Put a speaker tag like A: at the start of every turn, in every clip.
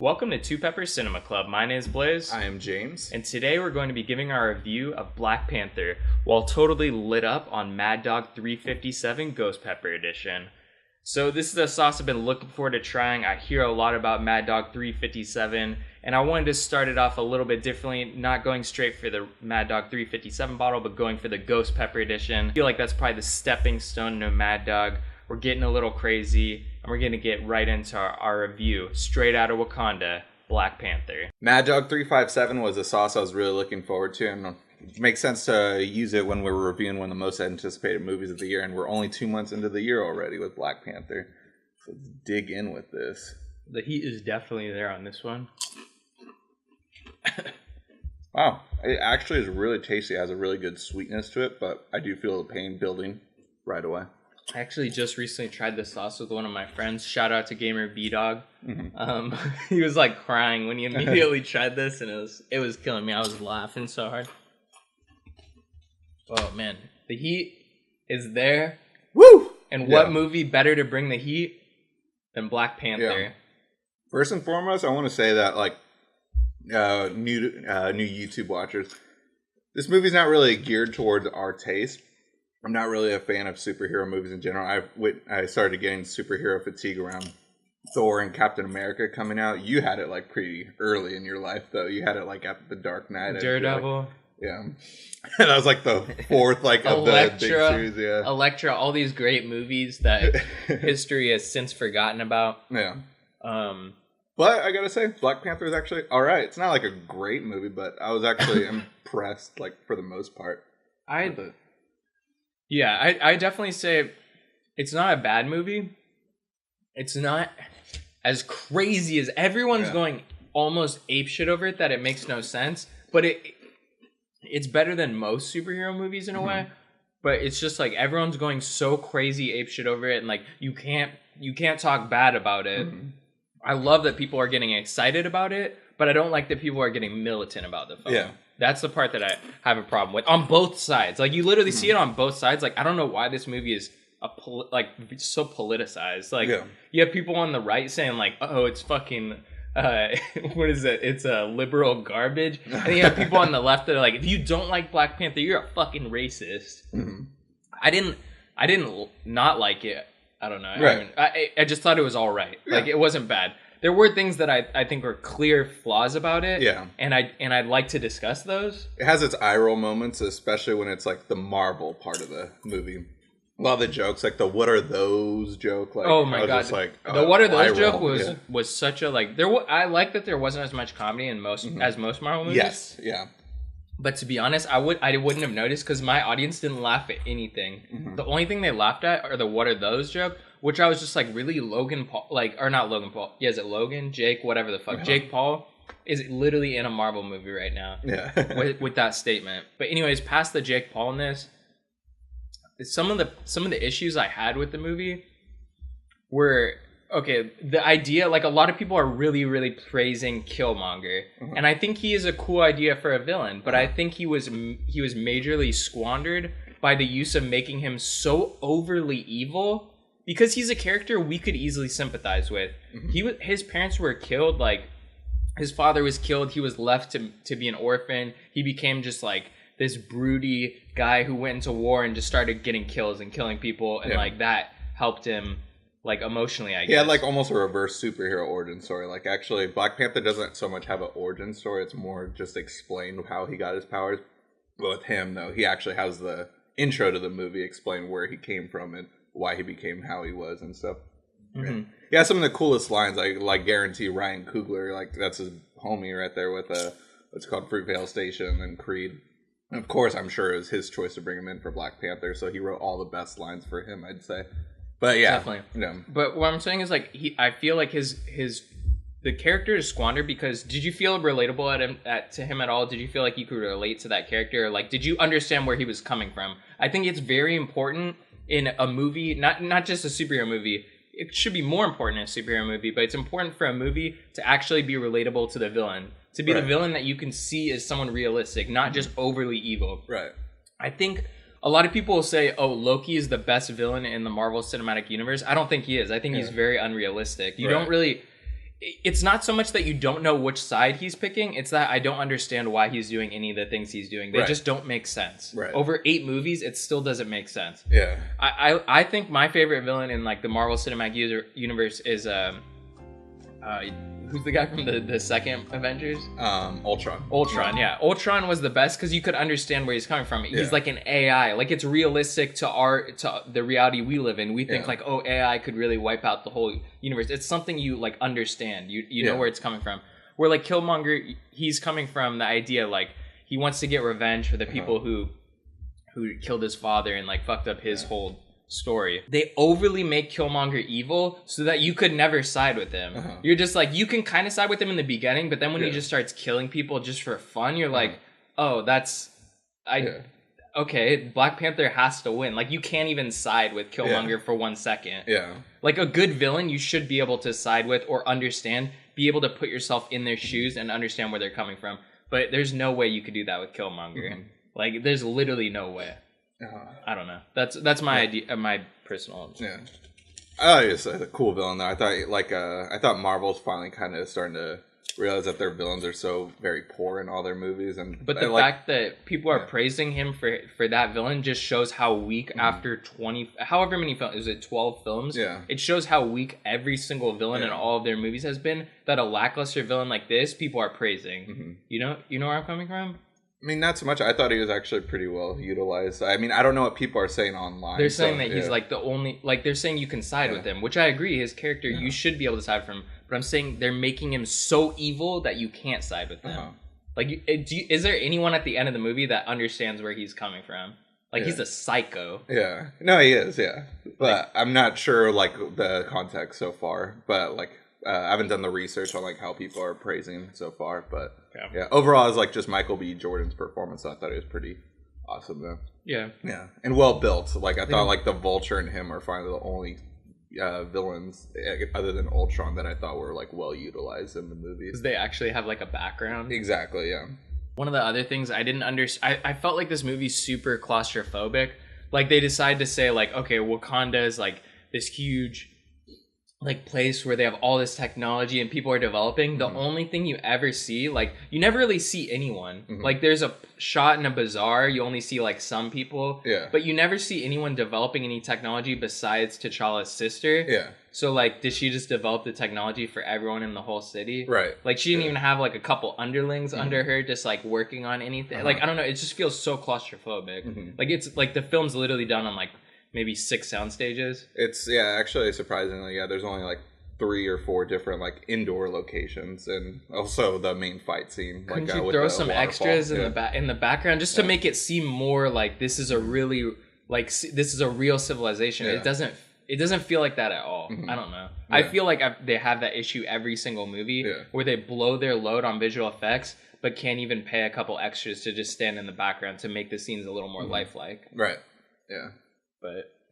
A: Welcome to Two Pepper Cinema Club. My name is Blaise.
B: I am James.
A: And today we're going to be giving our review of Black Panther while totally lit up on Mad Dog 357 Ghost Pepper Edition. So this is a sauce I've been looking forward to trying. I hear a lot about Mad Dog 357, and I wanted to start it off a little bit differently, not going straight for the Mad Dog 357 bottle, but going for the Ghost Pepper Edition. I feel like that's probably the stepping stone to Mad Dog. We're getting a little crazy, and we're going to get right into our review, straight out of Wakanda, Black Panther.
B: Mad Dog 357 was a sauce I was really looking forward to, and it makes sense to use it when we're reviewing one of the most anticipated movies of the year, and we're only 2 months into the year already with Black Panther. So let's dig in with this.
A: The heat is definitely there on this one.
B: Wow, it actually is really tasty. It has a really good sweetness to it, but I do feel the pain building right away.
A: I actually just recently tried this sauce with one of my friends. Shout out to Gamer B-Dog. Mm-hmm. He was like crying when he immediately tried this, and it was killing me. I was laughing so hard. Oh man, the heat is there.
B: Woo!
A: And what movie better to bring the heat than Black Panther?
B: Yeah. First and foremost, I want to say that like new YouTube watchers, this movie's not really geared towards our taste. I'm not really a fan of superhero movies in general. I started getting superhero fatigue around Thor and Captain America coming out. You had it like pretty early in your life, though. You had it like at The Dark Knight.
A: Daredevil.
B: Like, yeah. And that was like the fourth like of the big series. Yeah.
A: Elektra, all these great movies that history has since forgotten about.
B: Yeah. But I gotta say, Black Panther is actually all right. It's not like a great movie, but I was actually impressed, like for the most part.
A: I definitely say it's not a bad movie. It's not as crazy as everyone's going almost apeshit over it that it makes no sense. But it's better than most superhero movies in a way. But it's just like everyone's going so crazy apeshit over it, and like you can't talk bad about it. I love that people are getting excited about it, but I don't like that people are getting militant about the film. Yeah. That's the part that I have a problem with on both sides. Like you literally see it on both sides. Like I don't know why this movie is so politicized. Like you have people on the right saying like, "Oh, it's fucking what is it? It's a liberal garbage." And you have people on the left that are like, "If you don't like Black Panther, you're a fucking racist." I didn't not like it. I don't know.
B: Right.
A: I just thought it was all right. Like it wasn't bad. There were things that I think were clear flaws about it. Yeah. And I'd like to discuss those.
B: It has its eye roll moments, especially when it's like the Marvel part of the movie. A lot of the jokes, like the "what are those" joke. Like,
A: oh my god, the "what are those" joke was such a like. I like that there wasn't as much comedy in most Marvel movies.
B: Yes. Yeah.
A: But to be honest, I wouldn't have noticed because my audience didn't laugh at anything. The only thing they laughed at are the "what are those" joke, which I was just like, really, Logan Paul, like, or not Logan Paul. Yeah, is it Logan? Jake? Whatever the fuck. Jake Paul is literally in a Marvel movie right now. Yeah. with that statement. But anyways, past the Jake Paulness, some of the issues I had with the movie were, okay, the idea, like a lot of people are really, really praising Killmonger. And I think he is a cool idea for a villain, but I think he was majorly squandered by the use of making him so overly evil because he's a character we could easily sympathize with. His parents were killed, like his father was killed, he was left to be an orphan. He became just like this broody guy who went into war and just started getting kills and killing people, and like that helped him like emotionally, I guess.
B: Yeah, like almost a reverse superhero origin story. Like actually Black Panther doesn't so much have an origin story, it's more just explained how he got his powers. But with him though, he actually has the intro to the movie explain where he came from and why he became how he was and stuff. Yeah, some of the coolest lines, I like guarantee Ryan Coogler, like that's his homie right there with what's called Fruitvale Station and Creed. And of course, I'm sure it was his choice to bring him in for Black Panther, so he wrote all the best lines for him, I'd say. But yeah,
A: definitely. But what I'm saying is like I feel like the character is squandered because did you feel relatable to him at all? Did you feel like you could relate to that character? Or like did you understand where he was coming from? I think it's very important in a movie, not just a superhero movie. It should be more important in a superhero movie, but it's important for a movie to actually be relatable to the villain. To be the villain that you can see as someone realistic, not just overly evil.
B: Right.
A: I think a lot of people will say, oh, Loki is the best villain in the Marvel Cinematic Universe. I don't think he is. I think he's very unrealistic. You don't really... it's not so much that you don't know which side he's picking. It's that I don't understand why he's doing any of the things he's doing. They just don't make sense.
B: Right.
A: Over 8 movies, it still doesn't make sense.
B: Yeah.
A: I think my favorite villain in like the Marvel Cinematic Universe is who's the guy from the second Avengers?
B: Ultron.
A: Ultron, yeah. Ultron was the best because you could understand where he's coming from. He's like an AI. Like, it's realistic to the reality we live in. We think like, oh, AI could really wipe out the whole universe. It's something you like understand. You know where it's coming from. Where like Killmonger, he's coming from the idea like he wants to get revenge for the people who killed his father and like fucked up his whole story. They overly make Killmonger evil so that you could never side with him. You're just like, you can kind of side with him in the beginning, but then when he just starts killing people just for fun, you're like, oh, that's okay, Black Panther has to win. Like, you can't even side with Killmonger for 1 second. Like, a good villain you should be able to side with or understand, be able to put yourself in their shoes and understand where they're coming from. But there's no way you could do that with Killmonger. Like, there's literally no way. I don't know. That's my idea. My personal.
B: Yeah. Oh, it's a cool villain though. I thought Marvel's finally kind of starting to realize that their villains are so very poor in all their movies, but
A: the fact that people are praising him for that villain just shows how weak after 20, however many films, is it 12 films?
B: Yeah.
A: It shows how weak every single villain in all of their movies has been. That a lackluster villain like this, people are praising. You know where I'm coming from.
B: I mean, not so much. I thought he was actually pretty well utilized. I mean, I don't know what people are saying online.
A: They're saying that he's like the only, like they're saying you can side with him, which I agree. His character, you should be able to side from him. But I'm saying they're making him so evil that you can't side with him. Like, is there anyone at the end of the movie that understands where he's coming from? Like, he's a psycho.
B: Yeah. No, he is, But I'm not sure, like, the context so far. But, like, I haven't done the research on like how people are praising so far, but overall, it's like just Michael B. Jordan's performance. I thought it was pretty awesome, though. Yeah, and well built. Like I thought, like the Vulture and him are finally the only villains other than Ultron that I thought were like well utilized in the movies.
A: Because they actually have like a background.
B: Exactly. Yeah.
A: One of the other things I didn't understand, I felt like this movie's super claustrophobic. Like they decide to say like, okay, Wakanda is like this huge like place where they have all this technology and people are developing. The only thing you ever see, like you never really see anyone. Like there's a shot in a bazaar, you only see like some people. But you never see anyone developing any technology besides T'Challa's sister. So like, did she just develop the technology for everyone in the whole city? Like she didn't even have like a couple underlings under her just like working on anything. Like, I don't know, it just feels so claustrophobic. Like it's like the film's literally done on like maybe 6 sound stages.
B: It's actually surprisingly, there's only like 3 or 4 different like indoor locations, and also the main fight scene.
A: Couldn't you throw some extras in the background just to make it seem more like this is a really like this is a real civilization? It doesn't feel like that at all. I don't know. I feel like they have that issue every single movie where they blow their load on visual effects, but can't even pay a couple extras to just stand in the background to make the scenes a little more lifelike. But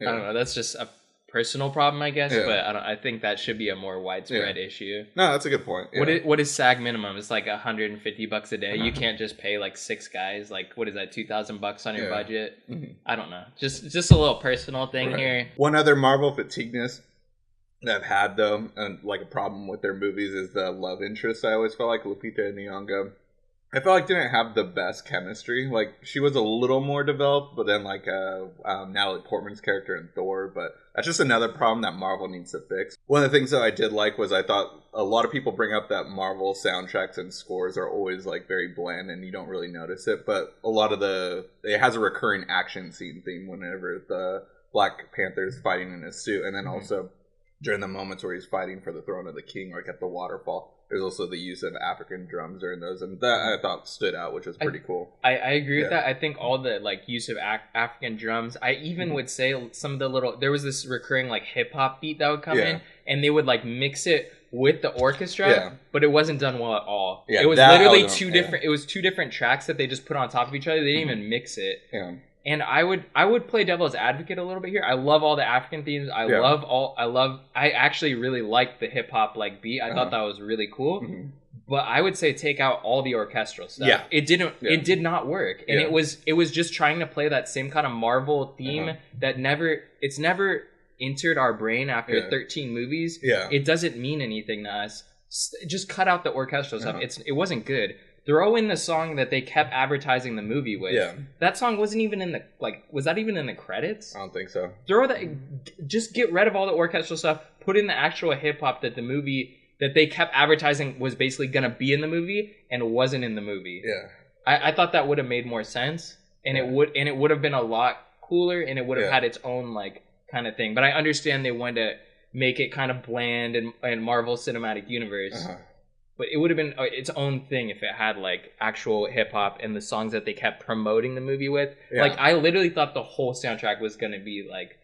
A: I don't know. That's just a personal problem, I guess. But I think that should be a more widespread issue.
B: No, that's a good point.
A: What is SAG minimum? It's like $150 a day. You can't just pay like 6 guys. Like what is that? $2,000 on your budget? I don't know. Just a little personal thing here.
B: One other Marvel fatigueness that I've had though, and like a problem with their movies, is the love interest. I always felt like Lupita Nyong'o, I felt like didn't have the best chemistry. Like she was a little more developed, but then like Natalie Portman's character in Thor. But that's just another problem that Marvel needs to fix. One of the things that I did like was I thought a lot of people bring up that Marvel soundtracks and scores are always like very bland and you don't really notice it. But a lot of it has a recurring action scene theme whenever the Black Panther is fighting in his suit, and then also during the moments where he's fighting for the throne of the king, like at the waterfall. There's also the use of African drums during those, and that I thought stood out, which was pretty cool.
A: I agree with that. I think all the like use of African drums. I even would say some of the little. There was this recurring like hip hop beat that would come in, and they would like mix it with the orchestra, but it wasn't done well at all. It was literally different. It was 2 different tracks that they just put on top of each other. They didn't even mix it. And I would play devil's advocate a little bit here. I love all the African themes. I actually really liked the hip hop like beat. I thought that was really cool. But I would say take out all the orchestral stuff. It did not work. And it was just trying to play that same kind of Marvel theme that never entered our brain after 13 movies. It doesn't mean anything to us. just cut out the orchestral stuff. It wasn't good. Throw in the song that they kept advertising the movie with.
B: Yeah.
A: That song wasn't even in the, like, was that even in the credits?
B: I don't think so.
A: Throw that, just get rid of all the orchestral stuff, put in the actual hip-hop that the movie, that they kept advertising was basically going to be in the movie and wasn't in the movie.
B: Yeah.
A: I thought that would have made more sense, and it would have been a lot cooler, and it would have had its own, like, kind of thing. But I understand they wanted to make it kind of bland and Marvel Cinematic Universe. But it would have been its own thing if it had, like, actual hip-hop and the songs that they kept promoting the movie with. Yeah. Like, I literally thought the whole soundtrack was going to be, like,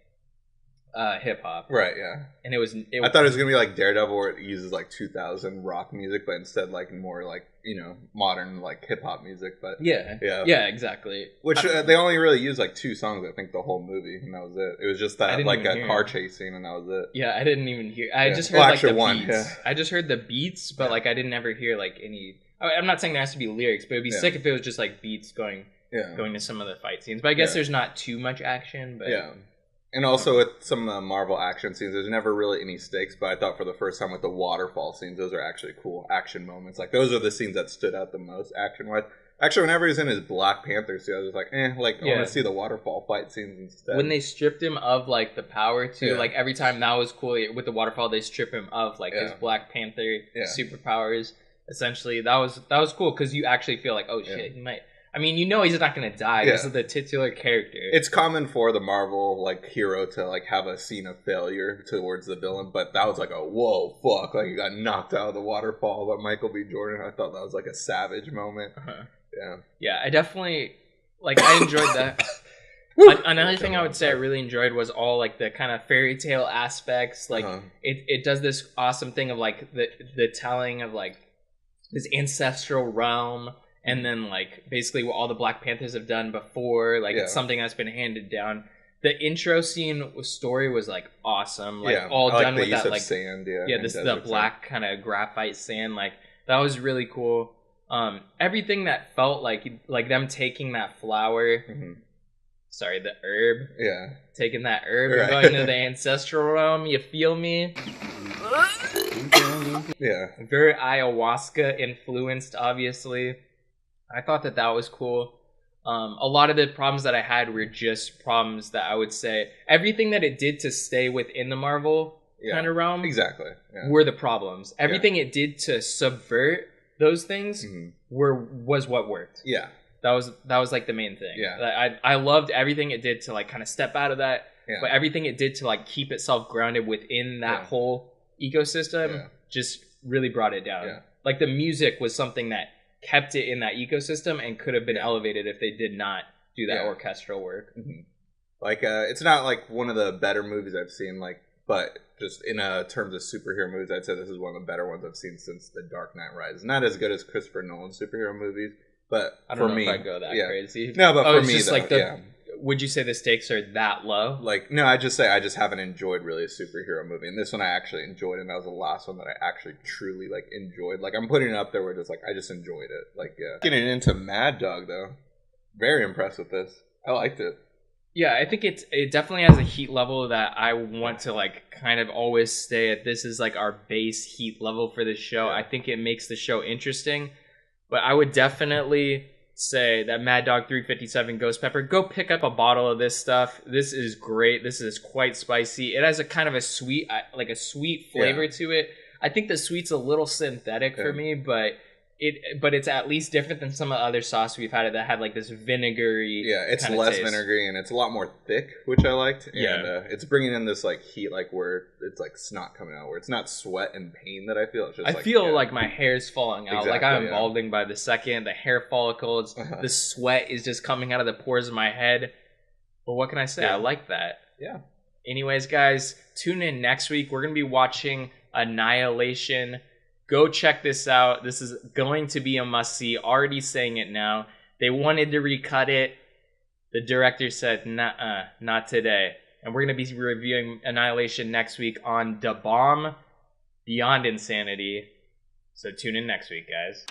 A: hip-hop.
B: Right, yeah.
A: And I
B: thought it was going to be like Daredevil, where it uses, like, 2000 rock music, but instead, like, more, like, you know, modern, like, hip-hop music. But
A: yeah, exactly.
B: Which they only really used, like, 2 songs, I think, the whole movie, and that was it. It was just that, like, a car chase scene, and that was it.
A: Yeah, I didn't even hear. I just heard, like, the beats. I just heard the beats, but, like, I didn't ever hear, like, any... I'm not saying there has to be lyrics, but it'd be sick if it was just, like, beats going to some of the fight scenes. But I guess there's not too much action, but...
B: Yeah. And also with some of the Marvel action scenes, there's never really any stakes, but I thought for the first time with the waterfall scenes, those are actually cool action moments. Like, those are the scenes that stood out the most action-wise. Actually, whenever he's in his Black Panther suit, I was just like, I want to see the waterfall fight scenes instead.
A: When they stripped him of, like, the power too, like, every time that was cool. With the waterfall, they strip him of, like, his Black Panther superpowers. Essentially, that was cool, because you actually feel like, oh, shit, he might... I mean, you know he's not going to die. This is the titular character.
B: It's common for the Marvel, like, hero to, like, have a scene of failure towards the villain, but that was like a, whoa, fuck, like, he got knocked out of the waterfall by Michael B. Jordan. I thought that was, like, a savage moment.
A: Yeah, I definitely, like, I enjoyed that. Another thing I would say I really enjoyed was all, like, the kind of fairy tale aspects. Like, it does this awesome thing of, like, the telling of, like, this ancestral realm. And then, like, basically what all the Black Panthers have done before. Like, it's something that's been handed down. The intro story was, like, awesome. Like, all done with that, like,
B: sand,
A: the black kind of graphite sand. Like, that was really cool. Everything that felt like them taking that flower. Sorry, the herb.
B: Yeah.
A: Taking that herb and going to the ancestral realm. You feel me?
B: Yeah.
A: Very ayahuasca influenced, obviously. I thought that was cool. A lot of the problems that I had were just problems that I would say everything that it did to stay within the Marvel kind of realm were the problems. Everything it did to subvert those things was what worked.
B: Yeah.
A: That was like the main thing.
B: Yeah.
A: I loved everything it did to, like, kind of step out of that, but everything it did to, like, keep itself grounded within that whole ecosystem just really brought it down. Yeah. Like, the music was something that kept it in that ecosystem and could have been elevated if they did not do that orchestral work.
B: Like, it's not, like, one of the better movies I've seen, like, but just in terms of superhero movies, I'd say this is one of the better ones I've seen since The Dark Knight Rises. Not as good as Christopher Nolan's superhero movies, but
A: I don't
B: know
A: if I go that crazy.
B: No, but for me,
A: just
B: though,
A: like would you say the stakes are that low?
B: Like, no, I just say I just haven't enjoyed really a superhero movie. And this one I actually enjoyed, and that was the last one that I actually truly, like, enjoyed. Like, I'm putting it up there where just, like, I just enjoyed it. Like, Getting into Mad Dog, though. Very impressed with this. I liked it.
A: Yeah, I think it definitely has a heat level that I want to, like, kind of always stay at. This is, like, our base heat level for this show. I think it makes the show interesting. But I would definitely say that Mad Dog 357 Ghost Pepper, go pick up a bottle of this stuff. This is great. This is quite spicy. It has a kind of a sweet flavor to it. I think the sweet's a little synthetic for me, but it's at least different than some of the other sauce we've had that had, like, this vinegary.
B: Yeah, it's less vinegary and it's a lot more thick, which I liked. And it's bringing in this, like, heat, like, where it's like snot coming out, where it's not sweat and pain that I feel. It's just
A: like my hair's falling out. Like, I'm balding by the second. The hair follicles, the sweat is just coming out of the pores of my head. But what can I say? I like that.
B: Yeah.
A: Anyways, guys, tune in next week. We're gonna be watching Annihilation. Go check this out. This is going to be a must-see. Already saying it now. They wanted to recut it. The director said, nah, not today. And we're going to be reviewing Annihilation next week on Da Bomb Beyond Insanity. So tune in next week, guys.